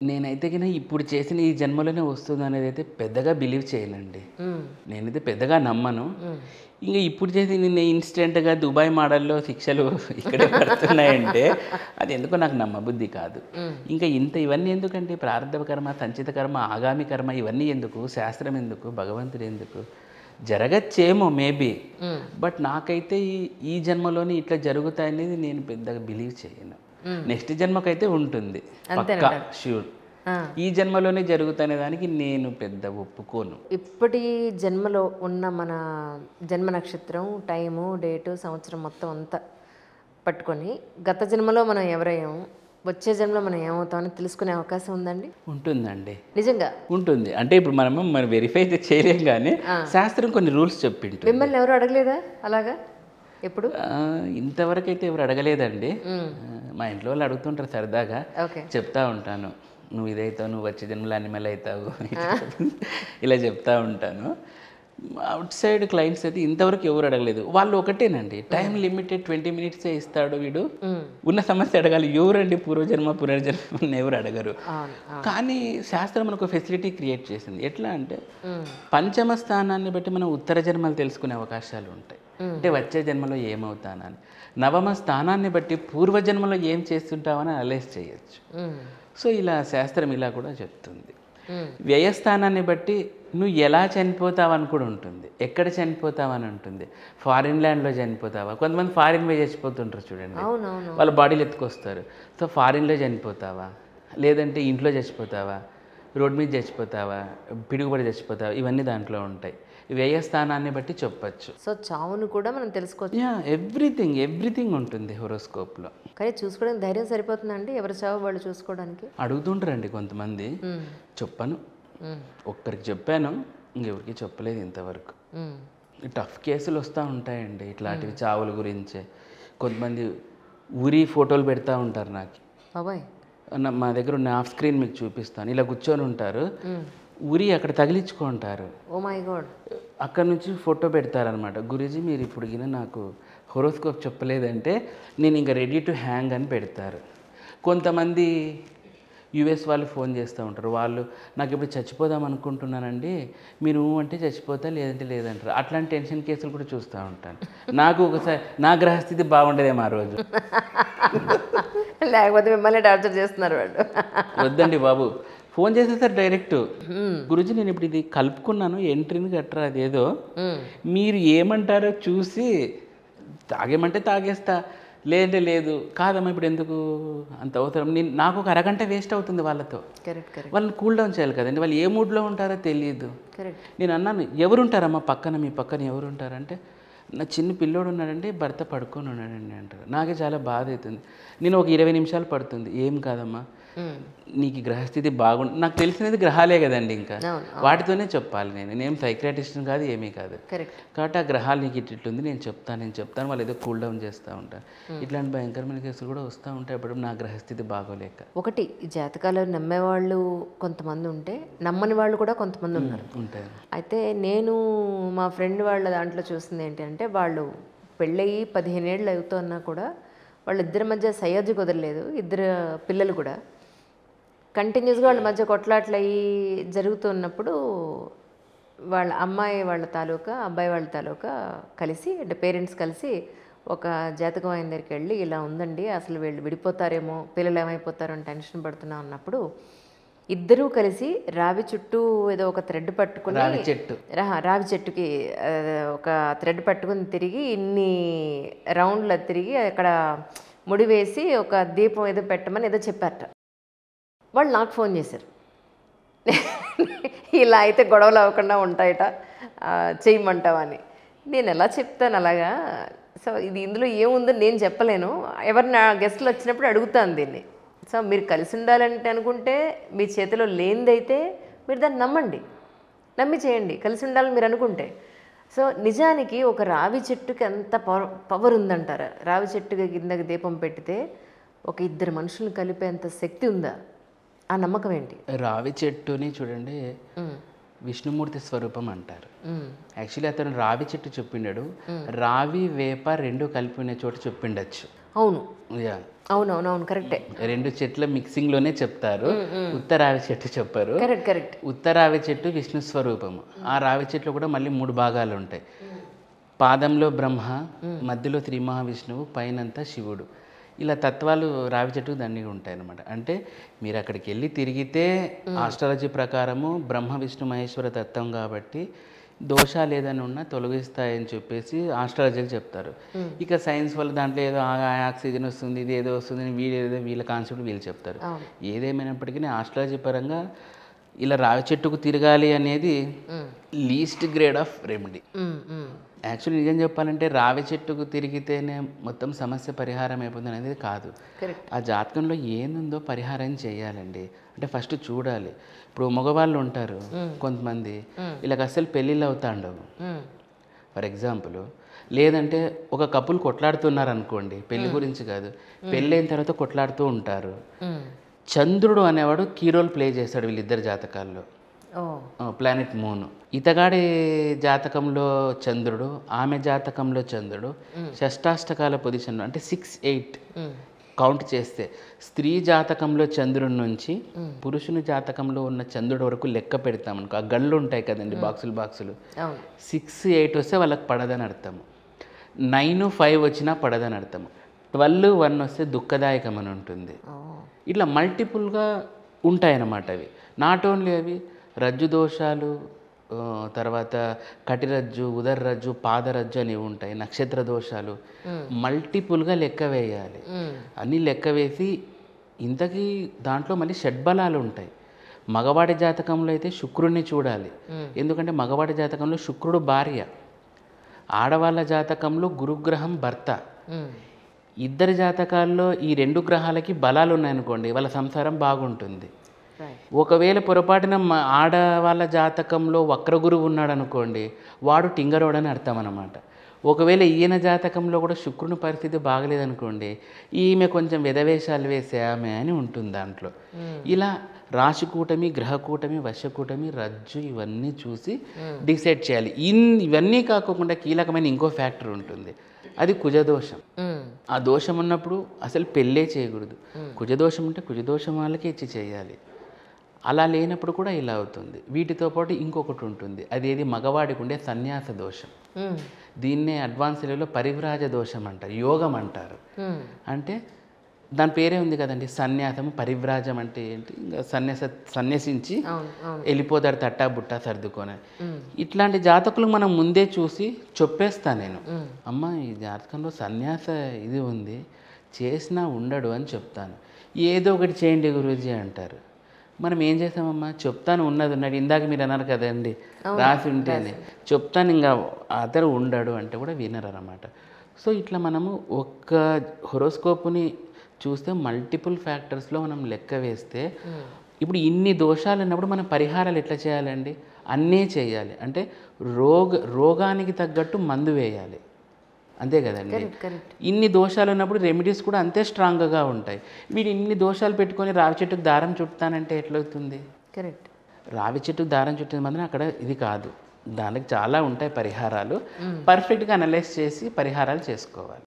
నేనైతే గిన ఇప్పుడు చేసిన ఈ జన్మలోనే వస్తుందనేదైతే పెద్దగా బిలీవ్ చేయనండి. హ్మ్. నేనైతే పెద్దగా నమ్మను. హ్మ్. ఇంక ఇప్పుడు చేసి నిన్న ఇన్‌స్టంట్‌గా దుబాయ్ మోడల్‌లో శిక్షలు ఇక్కడే పడుతున్నాయంటే అది ఎందుకో నాకు నమ్మబుద్ధి కాదు. హ్మ్. ఇంకా ఇంత ఇవన్నీ ఎందుకండి ప్రారబ్ధ కర్మ, సంచిత కర్మ, ఆగామి కర్మ ఇవన్నీ ఎందుకు? శాస్త్రం ఎందుకు? భగవంతుడు ఎందుకు? జరగచ్చేమో మేబీ. హ్మ్. బట్ నాకైతే ఈ జన్మలోనే ఇట్లా జరుగుతాయనేది నేను పెద్దగా బిలీవ్ చేయను. హ్మ్. నెక్స్ట్ జన్మకైతే ఉంటుంది. పక్కా అంతేనంటారు. ష్యూర్. ఆ! ఈ జన్మలోనే జరుగుతనే దానికి నేను పెద్ద ఒప్పుకోను. ఇప్పటి జన్మలో ఉన్న మన జన్మ నక్షత్రం, టైము, డేటు, సంవత్సరం మొత్తం అంతా పట్టుకొని గత జన్మలో మనం ఎవరయ్యాము, వచ్చే జన్మలో మనం ఏమవుతామని తెలుసుకునే అవకాశం ఉందండి? ఉంటుందండి. నిజంగా? ఉంటుంది. అంటే ఇప్పుడు మనము మరి వెరిఫై అయితే చేయలేం గానీ, ఆ! శాస్త్రం కొన్ని రూల్స్ చెప్పింటుంది. మిమ్మల్ని ఎవరు అడగలేదా అలాగా ఎప్పుడు? ఇంతవరకైతే ఎవరు అడగలేదండి. హ్మ్. మా ఇంట్లో వాళ్ళు అడుగుతుంటారు సరదాగా. ఓకే. చెప్తా ఉంటాను. నువ్వు ఇదైతావు, నువ్వు వచ్చే జన్మలో యానిమల్ అయితావు. ఇలా చెప్తా ఉంటాను. అవుట్ సైడ్ క్లయింట్స్ అయితే ఇంతవరకు ఎవరు అడగలేదు. వాళ్ళు ఒకటేనండి. టైం లిమిటెడ్ 20 మినిట్సే ఇస్తాడు వీడు. హ్మ్. ఉన్న సమస్య అడగాలి. ఎవరండి పూర్వజన్మ, పునర్జన్మ ఎవరు అడగరు. అవును. అవును. కానీ శాస్త్రం మనకు ఫెసిలిటీ క్రియేట్ చేసింది. ఎట్లా అంటే హ్మ్. పంచమ స్థానాన్ని బట్టి మనం ఉత్తర జన్మలు తెలుసుకునే అవకాశాలు ఉంటాయి. అంటే వచ్చే జన్మలో ఏమవుతానని. నవమ స్థానాన్ని బట్టి పూర్వజన్మలో ఏం చేస్తుంటామని అనలైజ్ చేయొచ్చు. హ్మ్. సో ఇలా శాస్త్రం ఇలా కూడా చెప్తుంది. హ్మ్. వ్యయస్థానాన్ని బట్టి నువ్వు ఎలా చనిపోతావని కూడా ఉంటుంది. ఎక్కడ చనిపోతావని ఉంటుంది. ఫారిన్ ల్యాండ్‌లో చనిపోతావా? కొంతమంది ఫారిన్ పోయి చచ్చిపోతుంటారు చూడండి. అవునవును. వాళ్ళ బాడీలు ఎత్తుకొస్తారు. సో ఫారిన్‌లో చనిపోతావా? లేదంటే ఇంట్లో చచ్చిపోతావా? రోడ్ మీద చచ్చిపోతావా? పిడుగుపడి చచ్చిపోతావా? ఇవన్నీ దాంట్లో ఉంటాయి. వ్యయస్థానాన్ని బట్టి చెప్పొచ్చు. సో చావును కూడా మనం తెలుసుకోవచ్చు. ఎవ్రీథింగ్ ఉంటుంది హోరోస్కోప్‌లో. కానీ చూసుకోవడానికి ధైర్యం సరిపోతుందండి ఎవరి చావు వాళ్ళు చూసుకోవడానికి? అడుగుతుంటారండి కొంతమంది. హ్మ్. చెప్పను. హ్మ్. ఒక్కరికి చెప్పాను. ఇంకెవరికీ చెప్పలేదు ఇంతవరకు. హ్మ్. ఈ టఫ్ కేసులు వస్తూ ఉంటాయండి ఇట్లాంటివి చావుల గురించే. కొంతమంది ఉరి ఫోటోలు పెడతా ఉంటారు నాకు. బాబోయ్! మా దగ్గర ఉన్న ఆఫ్ స్క్రీన్ మీకు చూపిస్తాను. ఇలా కూర్చొని ఉంటారు. హ్మ్. ఉరి అక్కడ తగిలించుకుంటారు. Oh my God! అక్కడ నుంచి ఫోటో పెడతారనమాట. గురూజీ మీరు ఇప్పుడు గిన నాకు హోరోస్కోప్ చెప్పలేదంటే నేను ఇంక రెడీ టు హ్యాంగ్ అని పెడతారు. కొంతమంది యూఎస్ వాళ్ళు ఫోన్ చేస్తూ ఉంటారు. వాళ్ళు నాకు ఇప్పుడు చచ్చిపోదాం అనుకుంటున్నానండి. మీరు అంటే చచ్చిపోతా లేదంటే లేదంటారు. అట్లాంటి టెన్షన్ కేసులు కూడా చూస్తూ ఉంటాను. నాకు ఒకసారి నా గ్రహస్థితి బాగుండేదేమో ఆ రోజు. లేకపోతే మిమ్మల్ని టార్చర్ చేస్తున్నారు వాళ్ళు. వద్దండి బాబు. ఫోన్ చేసేసారు డైరెక్ట్. గురూజీ నేను ఇప్పుడు ఇది కలుపుకున్నాను ఎంట్రీని గట్రా అదేదో. హ్మ్. మీరు ఏమంటారో చూసి తాగేమంటే తాగేస్తా. లేదంటే లేదు. కాదమ్మా ఇప్పుడు ఎందుకు అంత అవసరం. నాకు ఒక అరగంట వేస్ట్ అవుతుంది వాళ్ళతో. కరెక్ట్. కరెక్ట్. వాళ్ళని కూల్ డౌన్ చేయాలి కదండి. వాళ్ళు ఏ మూడ్లో ఉంటారో తెలియదు. కరెక్ట్. నేను అన్నాను ఎవరుంటారమ్మా పక్కన మీ పక్కన ఎవరుంటారంటే నా చిన్న పిల్లోడు ఉన్నాడండి భర్త పడుకొని ఉన్నాడండి అంటారు. నాకే చాలా బాధ అవుతుంది. నేను ఒక 20 నిమిషాలు పడుతుంది. ఏం కాదమ్మా హ్మ్. నీకు గ్రహస్థితి బాగుంది. నాకు తెలిసినది గ్రహాలే కదండి ఇంకా. అవును. వాటితోనే చెప్పాలి నేను సైక్రాటిస్ట్ని కాదు ఏమీ కాదు. కరెక్ట్. కాబట్టి ఆ గ్రహాలు నీకు ఇట్లుంది నేను చెప్తాను వాళ్ళు ఏదో కూల్ డౌన్ చేస్తూ ఉంటారు. ఇట్లాంటి భయంకరమైన కేసులు కూడా వస్తూ ఉంటాయి అప్పుడు నా గ్రహస్థితి బాగోలేక. ఒకటి ఈ జాతకాలు నమ్మేవాళ్ళు కొంతమంది ఉంటే నమ్మని వాళ్ళు కూడా కొంతమంది ఉన్నారు. ఉంటాయి. అయితే నేను మా ఫ్రెండ్ వాళ్ళ దాంట్లో చూసింది ఏంటంటే వాళ్ళు పెళ్ళయి 15 ఏళ్ళు అవుతున్నా కూడా వాళ్ళిద్దరి మధ్య సయోధ్య కుదరలేదు. ఇద్దరు పిల్లలు కూడా కంటిన్యూస్గా వాళ్ళ మధ్య కొట్లాట్లు అయ్యి జరుగుతున్నప్పుడు వాళ్ళ అమ్మాయి వాళ్ళ తాలూకా అబ్బాయి వాళ్ళ తాలూకా కలిసి అంటే పేరెంట్స్ కలిసి ఒక జాతకం ఆయన దగ్గరికి వెళ్ళి ఇలా ఉందండి అసలు వీళ్ళు విడిపోతారేమో పిల్లలు ఏమైపోతారో అని టెన్షన్ పడుతున్నా ఉన్నప్పుడు ఇద్దరూ కలిసి రావి చుట్టూ ఏదో ఒక థ్రెడ్ పట్టుకుని రావి చెట్టు రావి చెట్టుకి ఒక థ్రెడ్ పట్టుకుని తిరిగి ఇన్ని రౌండ్లు తిరిగి అక్కడ ముడి వేసి ఒక దీపం ఏదో పెట్టమని ఏదో చెప్పారట. వాళ్ళు నాకు ఫోన్ చేశారు. ఇలా అయితే గొడవలు అవ్వకుండా ఉంటాయట చేయమంటావా అని. నేను ఎలా చెప్తాను అలాగా. సో ఇది ఇందులో ఏముందని నేను చెప్పలేను. ఎవరిన గెస్ట్లు వచ్చినప్పుడు అడుగుతాను దీన్ని. సో మీరు కలిసి ఉండాలంటే అనుకుంటే మీ చేతిలో లేనిదైతే మీరు దాన్ని నమ్మండి, నమ్మి చేయండి కలిసి ఉండాలని మీరు అనుకుంటే. సో నిజానికి ఒక రావి చెట్టుకి ఎంత పవర్ ఉందంటారా? రావి చెట్టుకి కిందకి దీపం పెడితే ఒక ఇద్దరు మనుషులను కలిపేంత శక్తి ఉందా? ఆ నమ్మకం ఏంటి? రావి చెట్టుని చూడండి విష్ణుమూర్తి స్వరూపం అంటారు. యాక్చువల్లీ అతను రావి చెట్టు చెప్పిండాడు. రావి వేప రెండు కలిపి ఉన్న చోట చెప్పిండొచ్చు. అవును యా, అవునవునవును కరెక్టే. 2 చెట్ల మిక్సింగ్లోనే చెప్తారు. ఉత్తరావి చెట్టు చెప్పరు. Correct correct. ఉత్తరావి చెట్టు విష్ణు స్వరూపము. ఆ రావి చెట్లు కూడా మళ్ళీ 3 భాగాలు ఉంటాయి. పాదంలో బ్రహ్మ, మధ్యలో శ్రీ మహావిష్ణువు, పైనంతా శివుడు. ఇలా తత్వాలు రావి చెట్టుకు దండిగా ఉంటాయి అన్నమాట. అంటే మీరు అక్కడికి వెళ్ళి తిరిగితే ఆస్ట్రాలజీ ప్రకారము బ్రహ్మ విష్ణు మహేశ్వర తత్వం కాబట్టి దోషాలు ఏదైనా ఉన్నా తొలగిస్తాయని చెప్పేసి ఆస్ట్రాలజీలు చెప్తారు. ఇక సైన్స్ వల్ల దాంట్లో ఏదో ఆక్సిజన్ వస్తుంది, ఇది ఏదో వస్తుంది, వీళ్ళ కాన్సెప్ట్ వీళ్ళు చెప్తారు. ఏదేమైనప్పటికీ ఆస్ట్రాలజీ పరంగా ఇలా రావి చెట్టుకు తిరగాలి అనేది least grade of remedy. Actually నిజం చెప్పాలంటే రావి చెట్టుకు తిరిగితేనే మొత్తం సమస్య పరిహారం అయిపోతుంది అనేది కాదు. ఆ జాతకంలో ఏందుందో పరిహారం చేయాలండి. అంటే ఫస్ట్ చూడాలి. ఇప్పుడు మగవాళ్ళు ఉంటారు కొంతమంది, వీళ్ళకి అస్సలు పెళ్ళిళ్ళు అవుతా ఉండవు ఫర్ ఎగ్జాంపుల్. లేదంటే ఒక కపుల్ కొట్లాడుతున్నారు అనుకోండి, పెళ్లి గురించి కాదు, పెళ్ళైన తర్వాత కొట్లాడుతూ ఉంటారు. చంద్రుడు అనేవాడు కీ రోల్ ప్లే చేస్తాడు వీళ్ళిద్దరి జాతకాల్లో. Planet moon. ఇతగాడి జాతకంలో చంద్రుడు, ఆమె జాతకంలో చంద్రుడు షష్టాష్టకాల పొజిషన్లో, అంటే 6, 8 కౌంట్ చేస్తే స్త్రీ జాతకంలో చంద్రుడి నుంచి పురుషుని జాతకంలో ఉన్న చంద్రుడి వరకు లెక్క పెడతాం అనుకో. ఆ గళ్ళు ఉంటాయి కదండి, బాక్సులు 6, 8 వస్తే వాళ్ళకి పడదని అర్థము. 9, 5 వచ్చినా పడదని అర్థము. 12, 1 వస్తే దుఃఖదాయకం అని ఉంటుంది. ఇట్లా మల్టిపుల్గా ఉంటాయన్నమాట అవి. నాట్ ఓన్లీ అవి, రజ్జు దోషాలు, తర్వాత కటిరజ్జు, ఉదర్రజ్జు, పాదరజ్జు అనేవి ఉంటాయి. నక్షత్ర దోషాలు మల్టిపుల్గా లెక్క వేయాలి. అన్నీ లెక్క వేసి ఇంతకీ దాంట్లో మళ్ళీ షడ్బలాలు ఉంటాయి. మగవాడి జాతకంలో అయితే శుక్రుడిని చూడాలి. ఎందుకంటే మగవాడి జాతకంలో శుక్రుడు భార్య, ఆడవాళ్ళ జాతకంలో గురుగ్రహం భర్త. ఇద్దరి జాతకాల్లో ఈ 2 గ్రహాలకి బలాలు ఉన్నాయనుకోండి, వాళ్ళ సంసారం బాగుంటుంది. ఒకవేళ పొరపాటున ఆడవాళ్ళ జాతకంలో వక్రగురువు ఉన్నాడు అనుకోండి, వాడు టింగరోడని అర్థం అన్నమాట. ఒకవేళ ఈయన జాతకంలో కూడా శుక్రుని పరిస్థితి బాగలేదనుకోండి, ఈమె కొంచెం వెధవేషాలు వేసే ఆమె అని ఉంటుంది దాంట్లో. ఇలా రాశికూటమి, గ్రహకూటమి, వశకూటమి, రజ్జు ఇవన్నీ చూసి డిసైడ్ చేయాలి. ఇవన్నీ కాకుండా కీలకమైన ఇంకో ఫ్యాక్టర్ ఉంటుంది, అది కుజదోషం. ఆ దోషం ఉన్నప్పుడు అసలు పెళ్ళే చేయకూడదు. కుజదోషం ఉంటే కుజదోషం వాళ్ళకే ఇచ్చి చేయాలి. అలా లేనప్పుడు కూడా ఇలా అవుతుంది. వీటితో పాటు ఇంకొకటి ఉంటుంది, అదేది మగవాడికి ఉండే సన్యాస దోషం. దీన్నే అడ్వాన్స్ లెవెల్లో పరివ్రాజ దోషం అంటారు, యోగం అంటారు. అంటే దాని పేరే ఉంది కదండి, సన్యాసము. పరివ్రాజం అంటే ఏంటి, ఇంకా సన్యసించి వెళ్ళిపోతాడు తట్టా బుట్టా సర్దుకొని. ఇట్లాంటి జాతకులు మనం ముందే చూసి చెప్పేస్తాను నేను, అమ్మ ఈ జాతకంలో సన్యాస ఇది ఉంది, చేసినా ఉండడు అని చెప్తాను. ఏదో ఒకటి చేయండి గురూజీ అంటారు. మనం ఏం చేస్తామమ్మా, చెప్తాను ఉన్నది ఉన్నాడు. ఇందాక మీరు అన్నారు కదండి, రాసి ఉంటేనే చెప్తాను, ఇంకా అతను ఉండడు అంటే కూడా వినరు అన్నమాట. సో ఇట్లా మనము ఒక్క హొరోస్కోప్ని చూస్తే మల్టిపుల్ ఫ్యాక్టర్స్లో మనం లెక్క వేస్తే, ఇప్పుడు ఇన్ని దోషాలు ఉన్నప్పుడు మనం పరిహారాలు ఎట్లా చేయాలండి, అన్నీ చేయాలి. అంటే రోగానికి తగ్గట్టు మందు వేయాలి, అంతే కదండి. ఇన్ని దోషాలు ఉన్నప్పుడు రెమెడీస్ కూడా అంతే స్ట్రాంగ్గా ఉంటాయి. వీడు ఇన్ని దోషాలు పెట్టుకొని రావి చెట్టుకు దారం చుట్టానంటే ఎట్లవుతుంది? కరెక్ట్. రావి చెట్టుకు దారం చుట్టిన మాత్రం అక్కడ ఇది కాదు, దానికి చాలా ఉంటాయి పరిహారాలు. పర్ఫెక్ట్గా అనలైజ్ చేసి పరిహారాలు చేసుకోవాలి.